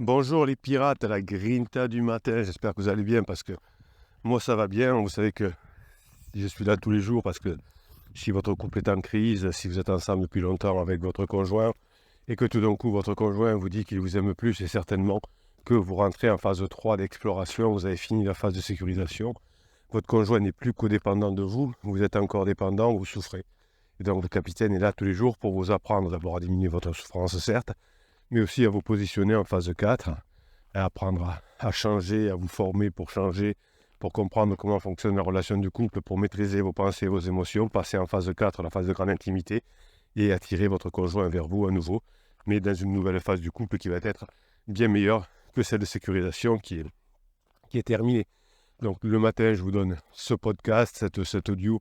Bonjour les pirates, la grinta du matin, j'espère que vous allez bien parce que moi ça va bien. Vous savez que je suis là tous les jours parce que si votre couple est en crise, si vous êtes ensemble depuis longtemps avec votre conjoint et que tout d'un coup votre conjoint vous dit qu'il vous aime plus, c'est certainement que vous rentrez en phase 3 d'exploration, vous avez fini la phase de sécurisation, votre conjoint n'est plus codépendant de vous, vous êtes encore dépendant, vous souffrez. Et donc le capitaine est là tous les jours pour vous apprendre d'abord à diminuer votre souffrance certes, mais aussi à vous positionner en phase 4, à apprendre à changer, à vous former pour changer, pour comprendre comment fonctionne la relation du couple, pour maîtriser vos pensées et vos émotions, passer en phase 4, la phase de grande intimité, et attirer votre conjoint vers vous à nouveau, mais dans une nouvelle phase du couple qui va être bien meilleure que celle de sécurisation qui est terminée. Donc le matin, je vous donne ce podcast, cet audio,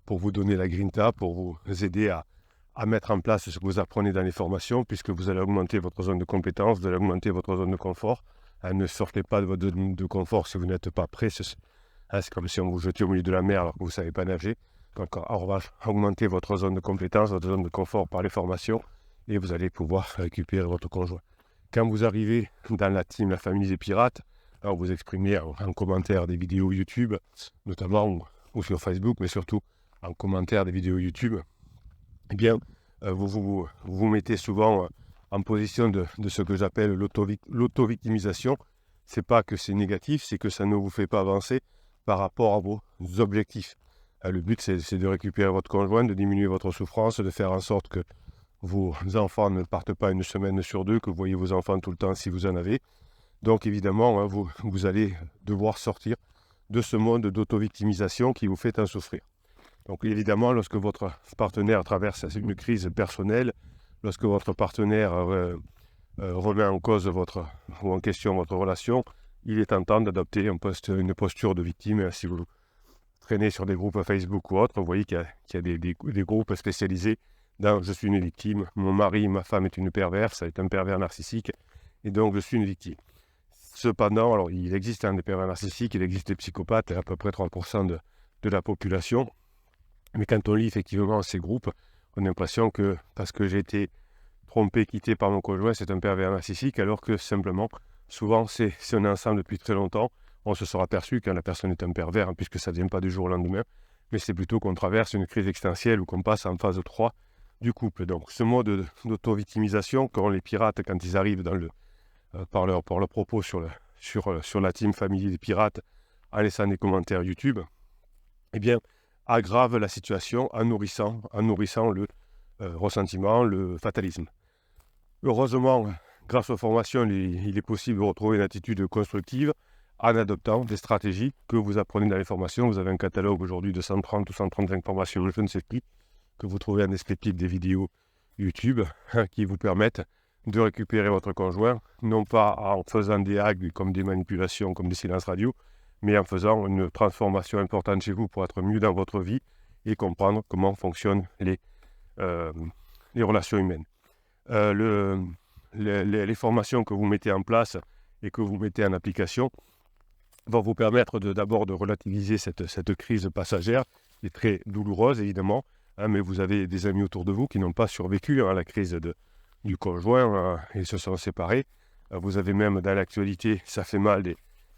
pour vous donner la grinta, pour vous aider à mettre en place ce que vous apprenez dans les formations, puisque vous allez augmenter votre zone de compétence, vous allez augmenter votre zone de confort. Ne sortez pas de votre zone de confort si vous n'êtes pas prêt. C'est comme si on vous jetait au milieu de la mer alors que vous ne savez pas nager. Donc en revanche, augmentez votre zone de compétence, votre zone de confort par les formations, et vous allez pouvoir récupérer votre conjoint. Quand vous arrivez dans la team, la famille des pirates, alors vous exprimez en commentaire des vidéos YouTube, notamment ou sur Facebook, mais surtout en commentaire des vidéos YouTube, eh bien, vous mettez souvent en position de ce que j'appelle l'auto-victimisation. C'est pas que c'est négatif, c'est que ça ne vous fait pas avancer par rapport à vos objectifs. Le but, c'est de récupérer votre conjoint, de diminuer votre souffrance, de faire en sorte que vos enfants ne partent pas une semaine sur deux, que vous voyez vos enfants tout le temps si vous en avez. Donc évidemment, vous allez devoir sortir de ce mode d'auto-victimisation qui vous fait en souffrir. Donc évidemment, lorsque votre partenaire traverse une crise personnelle, lorsque votre partenaire remet en cause ou en question votre relation, il est tentant d'adopter une posture de victime. Si vous traînez sur des groupes Facebook ou autres, vous voyez qu'il y a des groupes spécialisés dans « je suis une victime, mon mari, ma femme est une perverse, est un pervers narcissique, et donc je suis une victime ». Cependant, alors il existe des pervers narcissiques, il existe des psychopathes, à peu près 3% de la population. Mais quand on lit effectivement ces groupes, on a l'impression que parce que j'ai été trompé, quitté par mon conjoint, c'est un pervers narcissique, alors que simplement, souvent, si on est ensemble depuis très longtemps, on se sera aperçu quand la personne est un pervers, puisque ça ne vient pas du jour au lendemain, mais c'est plutôt qu'on traverse une crise existentielle ou qu'on passe en phase 3 du couple. Donc ce mode d'auto-victimisation qu'ont les pirates quand ils arrivent par leurs propos sur la team famille des pirates, en laissant des commentaires YouTube, eh bien, aggrave la situation en nourrissant le ressentiment, le fatalisme. Heureusement, grâce aux formations, il est possible de retrouver une attitude constructive en adoptant des stratégies que vous apprenez dans les formations. Vous avez un catalogue aujourd'hui de 130 ou 135 formations, je ne sais plus, que vous trouvez en descriptif des vidéos YouTube qui vous permettent de récupérer votre conjoint, non pas en faisant des hacks comme des manipulations, comme des silences radio, mais en faisant une transformation importante chez vous pour être mieux dans votre vie et comprendre comment fonctionnent les relations humaines. Les formations que vous mettez en place et que vous mettez en application vont vous permettre d'abord de relativiser cette crise passagère, qui est très douloureuse évidemment, mais vous avez des amis autour de vous qui n'ont pas survécu à la crise du conjoint et se sont séparés. Vous avez même dans l'actualité, ça fait mal,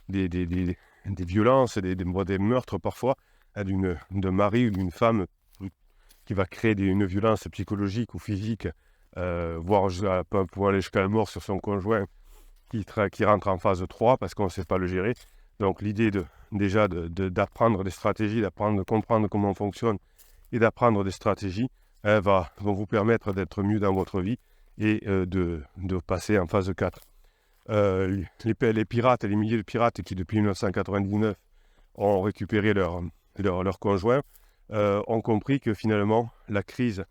des violences, des meurtres parfois, d'un mari ou d'une femme qui va créer une violence psychologique ou physique, voire pour aller jusqu'à la mort sur son conjoint qui rentre en phase 3 parce qu'on ne sait pas le gérer. Donc l'idée d'apprendre des stratégies, d'apprendre de comprendre comment on fonctionne et d'apprendre des stratégies vont vous permettre d'être mieux dans votre vie et de passer en phase 4. Les pirates et les milliers de pirates qui depuis 1999 ont récupéré leur conjoint ont compris que finalement les crises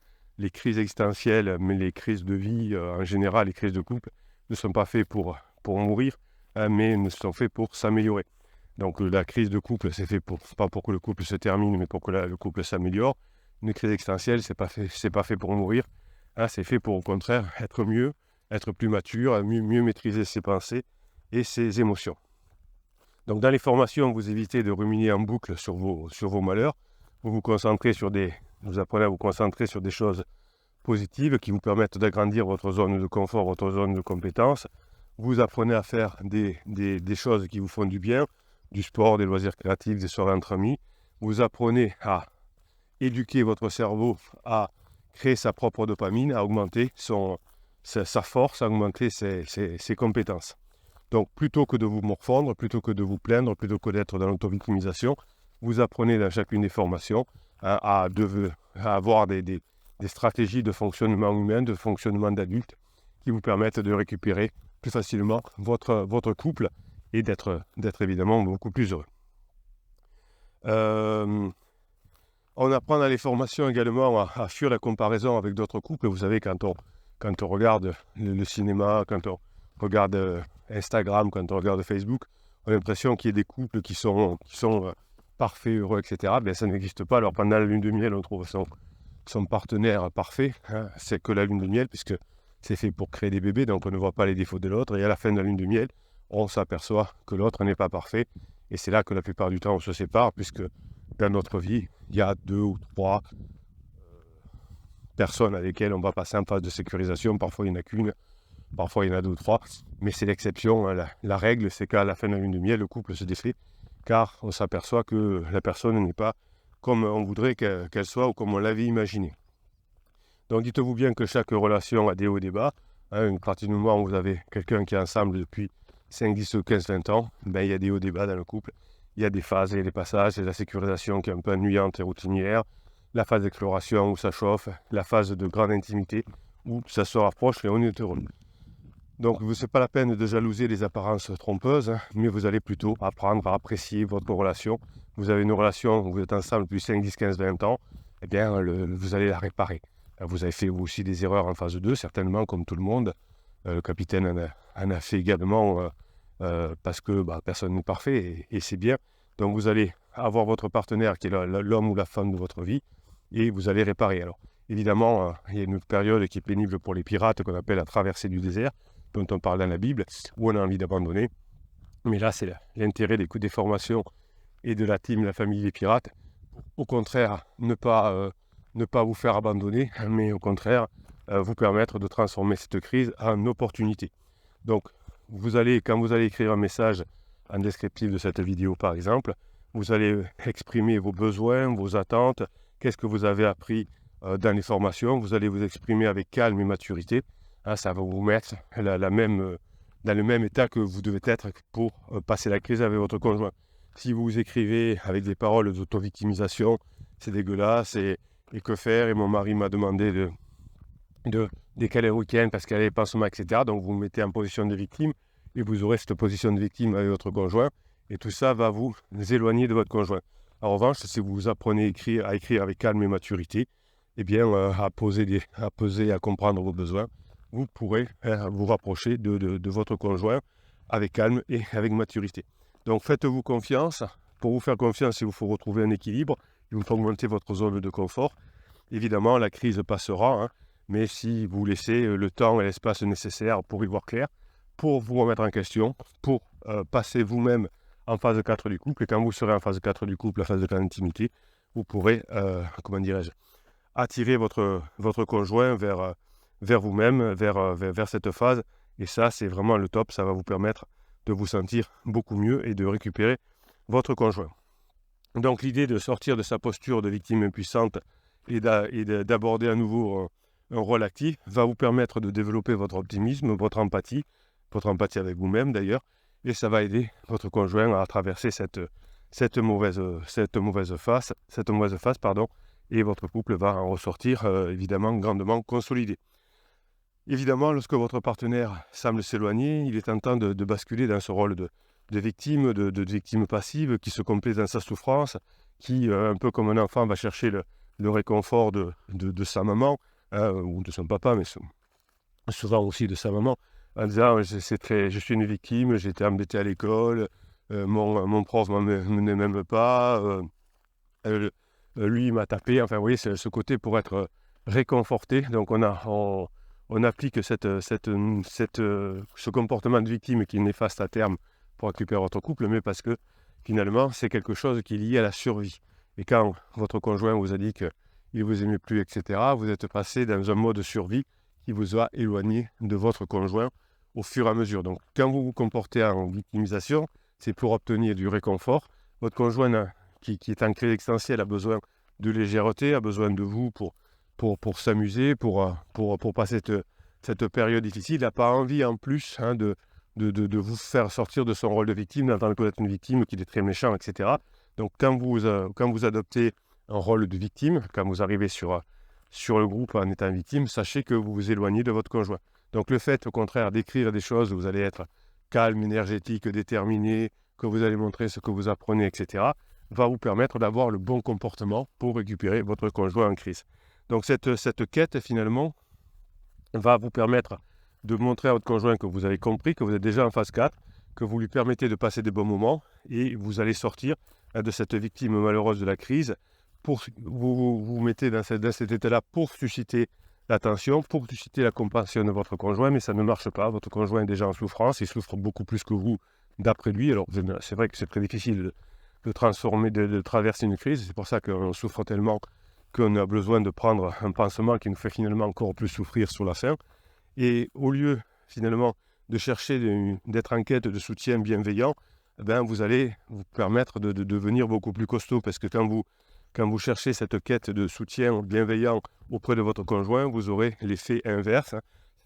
existentielles, mais les crises de vie en général, les crises de couple, ne sont pas faites pour mourir, mais ne sont faites pour s'améliorer. Donc la crise de couple, c'est fait pas pour que le couple se termine, mais pour que le couple s'améliore. Une crise existentielle, c'est pas fait pour mourir, c'est fait pour au contraire être mieux, être plus mature, mieux maîtriser ses pensées et ses émotions. Donc dans les formations, vous évitez de ruminer en boucle sur vos malheurs, vous apprenez à vous concentrer sur des choses positives qui vous permettent d'agrandir votre zone de confort, votre zone de compétence. vous apprenez à faire des choses qui vous font du bien, du sport, des loisirs créatifs, des soirées entre amis. Vous apprenez à éduquer votre cerveau à créer sa propre dopamine, à augmenter sa force, à augmenter ses compétences. Donc, plutôt que de vous morfondre, plutôt que de vous plaindre, plutôt que d'être dans l'auto-victimisation, vous apprenez dans chacune des formations à avoir des stratégies de fonctionnement humain, de fonctionnement d'adulte, qui vous permettent de récupérer plus facilement votre couple et d'être évidemment beaucoup plus heureux. On apprend dans les formations également à fuir la comparaison avec d'autres couples. Vous savez, quand on regarde le cinéma, quand on regarde Instagram, quand on regarde Facebook, on a l'impression qu'il y a des couples qui sont parfaits, heureux, etc. Bien, ça n'existe pas. Alors pendant la lune de miel, on trouve son partenaire parfait. Hein. C'est que la lune de miel, puisque c'est fait pour créer des bébés, donc on ne voit pas les défauts de l'autre. Et à la fin de la lune de miel, on s'aperçoit que l'autre n'est pas parfait. Et c'est là que la plupart du temps, on se sépare, puisque dans notre vie, il y a 2 ou 3 personnes avec lesquelles on va passer en phase de sécurisation. Parfois, il n'y en a qu'une, parfois, il y en a 2 ou 3. Mais c'est l'exception. Hein. La règle, c'est qu'à la fin de la lune de miel, le couple se défait, car on s'aperçoit que la personne n'est pas comme on voudrait qu'elle soit ou comme on l'avait imaginé. Donc, dites-vous bien que chaque relation a des hauts et des bas. Hein. Une partie du moment où vous avez quelqu'un qui est ensemble depuis 5, 10, 15, 20 ans, ben, il y a des hauts et des bas dans le couple. Il y a des phases et des passages, c'est la sécurisation qui est un peu ennuyante et routinière, la phase d'exploration où ça chauffe, la phase de grande intimité où ça se rapproche et on est heureux. Donc, ce n'est pas la peine de jalouser les apparences trompeuses, hein, mais vous allez plutôt apprendre à apprécier votre relation. Vous avez une relation où vous êtes ensemble depuis 5, 10, 15, 20 ans, eh bien, vous allez la réparer. Vous avez fait vous aussi des erreurs en phase 2, certainement, comme tout le monde. Le capitaine en a fait également parce que personne n'est parfait et c'est bien. Donc, vous allez avoir votre partenaire qui est l'homme ou la femme de votre vie et vous allez réparer. Alors, évidemment, il y a une période qui est pénible pour les pirates qu'on appelle la traversée du désert, dont on parle dans la Bible, où on a envie d'abandonner. Mais là, c'est l'intérêt des formations et de la team, la famille des pirates. Au contraire, ne pas vous faire abandonner, mais au contraire, vous permettre de transformer cette crise en opportunité. Donc, quand vous allez écrire un message en descriptif de cette vidéo, par exemple, vous allez exprimer vos besoins, vos attentes, qu'est-ce que vous avez appris dans les formations, vous allez vous exprimer avec calme et maturité. Hein, ça va vous mettre dans le même état que vous devez être pour passer la crise avec votre conjoint. Si vous écrivez avec des paroles d'auto-victimisation, c'est dégueulasse, et que faire, et mon mari m'a demandé de décaler le week-end parce qu'elle avait pas son max, etc. Donc vous vous mettez en position de victime, et vous aurez cette position de victime avec votre conjoint, et tout ça va vous éloigner de votre conjoint. En revanche, si vous apprenez à écrire avec calme et maturité, eh bien, à poser, à comprendre vos besoins, vous pourrez vous rapprocher de votre conjoint avec calme et avec maturité. Donc faites-vous confiance. Pour vous faire confiance, il vous faut retrouver un équilibre, il vous faut augmenter votre zone de confort. Évidemment, la crise passera, hein, mais si vous laissez le temps et l'espace nécessaire pour y voir clair, pour vous remettre en question, pour passer vous-même en phase 4 du couple, et quand vous serez en phase 4 du couple, la phase de l'intimité, vous pourrez, attirer votre conjoint vers vous-même, vers cette phase. Et ça, c'est vraiment le top. Ça va vous permettre de vous sentir beaucoup mieux et de récupérer votre conjoint. Donc, l'idée de sortir de sa posture de victime impuissante et d'aborder à nouveau un rôle actif va vous permettre de développer votre optimisme, votre empathie avec vous-même d'ailleurs. Et ça va aider votre conjoint à traverser cette mauvaise phase, et votre couple va en ressortir évidemment grandement consolidé. Évidemment, lorsque votre partenaire semble s'éloigner, il est tentant de basculer dans ce rôle de victime, de victime passive, qui se complaît dans sa souffrance, qui, un peu comme un enfant, va chercher le réconfort de sa maman, ou de son papa, mais souvent aussi de sa maman, en disant je suis une victime, j'ai été embêté à l'école, mon prof ne m'aime pas, lui il m'a tapé, enfin vous voyez, c'est ce côté pour être réconforté. Donc on applique ce comportement de victime qui est néfaste à terme pour récupérer votre couple, mais parce que finalement c'est quelque chose qui est lié à la survie. Et quand votre conjoint vous a dit qu'il ne vous aimait plus, etc., vous êtes passé dans un mode de survie qui vous a éloigné de votre conjoint au fur et à mesure. Donc, quand vous vous comportez en victimisation, c'est pour obtenir du réconfort. Votre conjoint qui est en crise existentielle a besoin de légèreté, a besoin de vous pour s'amuser, pour passer cette période difficile. Il n'a pas envie en plus de vous faire sortir de son rôle de victime, d'entendre que vous êtes une victime, qu'il est très méchant, etc. Donc quand vous adoptez un rôle de victime, quand vous arrivez sur le groupe en étant victime, sachez que vous vous éloignez de votre conjoint. Donc le fait au contraire d'écrire des choses où vous allez être calme, énergétique, déterminé, que vous allez montrer ce que vous apprenez, etc., va vous permettre d'avoir le bon comportement pour récupérer votre conjoint en crise. Donc cette quête finalement va vous permettre de montrer à votre conjoint que vous avez compris, que vous êtes déjà en phase 4, que vous lui permettez de passer des bons moments et vous allez sortir de cette victime malheureuse de la crise. Vous mettez dans cet état-là pour susciter l'attention, pour susciter la compassion de votre conjoint, mais ça ne marche pas. Votre conjoint est déjà en souffrance, il souffre beaucoup plus que vous d'après lui. Alors c'est vrai que c'est très difficile de transformer, de traverser une crise. C'est pour ça qu'on souffre tellement qu'on a besoin de prendre un pansement qui nous fait finalement encore plus souffrir sur la fin. Et au lieu finalement de chercher d'être en quête de soutien bienveillant, vous allez vous permettre de devenir beaucoup plus costaud, parce que quand vous cherchez cette quête de soutien bienveillant auprès de votre conjoint, vous aurez l'effet inverse,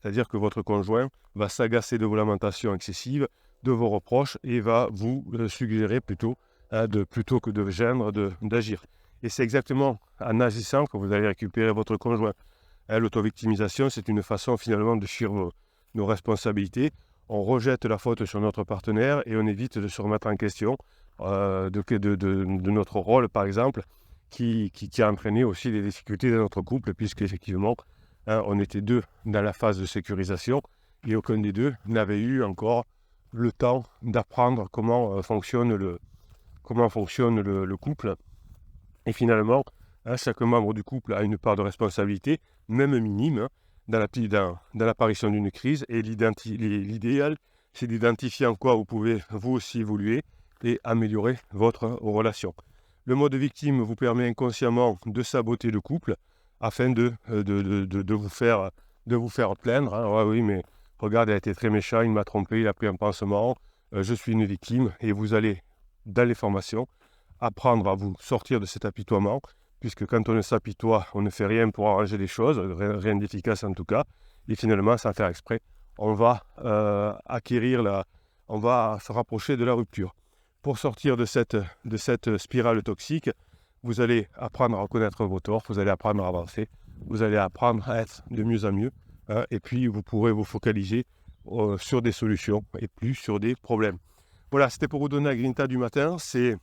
c'est-à-dire que votre conjoint va s'agacer de vos lamentations excessives, de vos reproches, et va vous suggérer plutôt que de geindre, d'agir. Et c'est exactement en agissant que vous allez récupérer votre conjoint. L'auto-victimisation, c'est une façon finalement de fuir nos responsabilités. On rejette la faute sur notre partenaire et on évite de se remettre en question de notre rôle, par exemple, qui a entraîné aussi les difficultés de notre couple, puisqu'effectivement, on était deux dans la phase de sécurisation et aucun des deux n'avait eu encore le temps d'apprendre comment fonctionne le couple. Et finalement, chaque membre du couple a une part de responsabilité, même minime, dans l'apparition d'une crise. Et l'idéal, c'est d'identifier en quoi vous pouvez vous aussi évoluer et améliorer votre relation. Le mode victime vous permet inconsciemment de saboter le couple afin de vous faire plaindre. Ah oui, mais regarde, il a été très méchant, il m'a trompé, il a pris un pansement, je suis une victime. Et vous allez, dans les formations, apprendre à vous sortir de cet apitoiement, puisque quand on ne s'apitoie, on ne fait rien pour arranger les choses, rien d'efficace en tout cas, et finalement, sans faire exprès, on va on va se rapprocher de la rupture. Pour sortir de cette spirale toxique, vous allez apprendre à reconnaître vos torts, vous allez apprendre à avancer, vous allez apprendre à être de mieux en mieux, et puis vous pourrez vous focaliser sur des solutions et plus sur des problèmes. Voilà, c'était pour vous donner la grinta du matin. C'est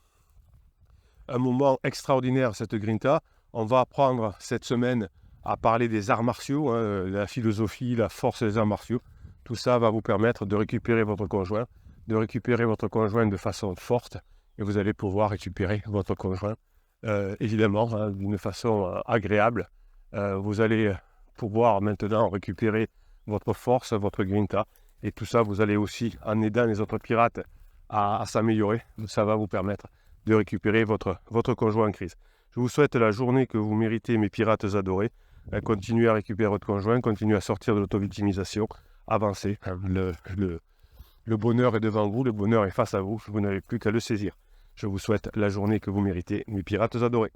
un moment extraordinaire, cette grinta. On va apprendre cette semaine à parler des arts martiaux, la philosophie, la force des arts martiaux. Tout ça va vous permettre de récupérer votre conjoint, de façon forte, et vous allez pouvoir récupérer votre conjoint, évidemment, d'une façon agréable. Vous allez pouvoir maintenant récupérer votre force, votre grinta, et tout ça, vous allez aussi, en aidant les autres pirates à s'améliorer, ça va vous permettre de récupérer votre conjoint en crise. Je vous souhaite la journée que vous méritez, mes pirates adorés. Continuez à récupérer votre conjoint, continuez à sortir de l'auto-victimisation, avancez. Le bonheur est devant vous, le bonheur est face à vous, vous n'avez plus qu'à le saisir. Je vous souhaite la journée que vous méritez, mes pirates adorés.